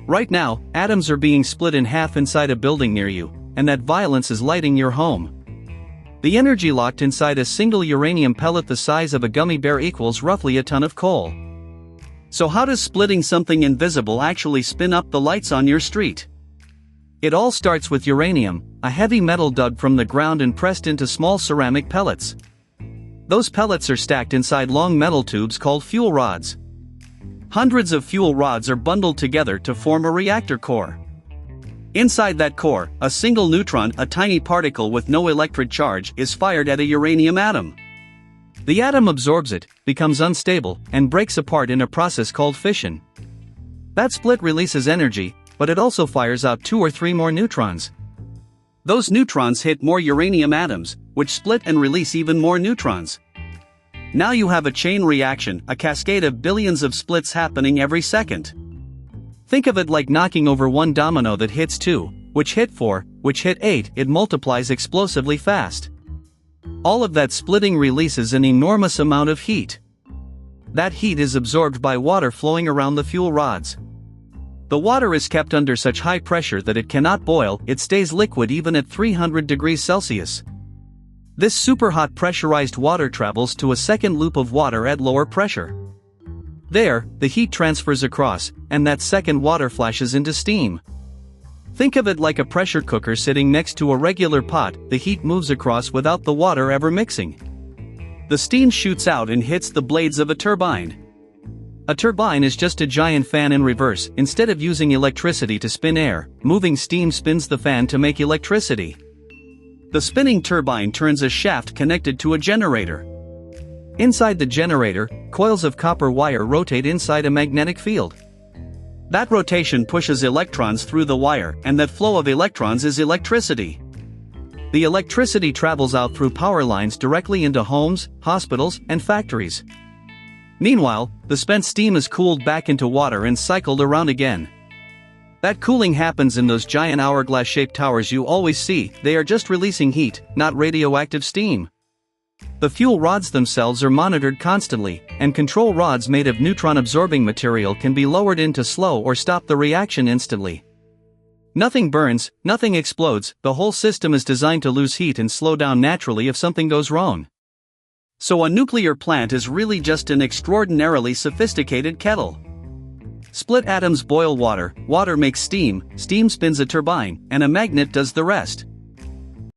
Right now, atoms are being split in half inside a building near you, and that violence is lighting your home. The energy locked inside a single uranium pellet the size of a gummy bear equals roughly a ton of coal. So how does splitting something invisible actually spin up the lights on your street? It all starts with uranium, a heavy metal dug from the ground and pressed into small ceramic pellets. Those pellets are stacked inside long metal tubes called fuel rods. Hundreds of fuel rods are bundled together to form a reactor core. Inside that core, a single neutron, a tiny particle with no electric charge, is fired at a uranium atom. The atom absorbs it, becomes unstable, and breaks apart in a process called fission. That split releases energy, but it also fires out 2 or 3 more neutrons. Those neutrons hit more uranium atoms, which split and release even more neutrons. Now you have a chain reaction, a cascade of billions of splits happening every second. Think of it like knocking over one domino that hits 2, which hit 4, which hit 8, it multiplies explosively fast. All of that splitting releases an enormous amount of heat. That heat is absorbed by water flowing around the fuel rods. The water is kept under such high pressure that it cannot boil, it stays liquid even at 300 degrees Celsius. This superhot pressurized water travels to a second loop of water at lower pressure. There, the heat transfers across, and that second water flashes into steam. Think of it like a pressure cooker sitting next to a regular pot, the heat moves across without the water ever mixing. The steam shoots out and hits the blades of a turbine. A turbine is just a giant fan in reverse. Instead of using electricity to spin air, moving steam spins the fan to make electricity. The spinning turbine turns a shaft connected to a generator. Inside the generator, coils of copper wire rotate inside a magnetic field. That rotation pushes electrons through the wire, and that flow of electrons is electricity. The electricity travels out through power lines directly into homes, hospitals, and factories. Meanwhile, the spent steam is cooled back into water and cycled around again. That cooling happens in those giant hourglass-shaped towers you always see. They are just releasing heat, not radioactive steam. The fuel rods themselves are monitored constantly, and control rods made of neutron-absorbing material can be lowered in to slow or stop the reaction instantly. Nothing burns, nothing explodes, the whole system is designed to lose heat and slow down naturally if something goes wrong. So a nuclear plant is really just an extraordinarily sophisticated kettle. Split atoms boil water, water makes steam, steam spins a turbine, and a magnet does the rest.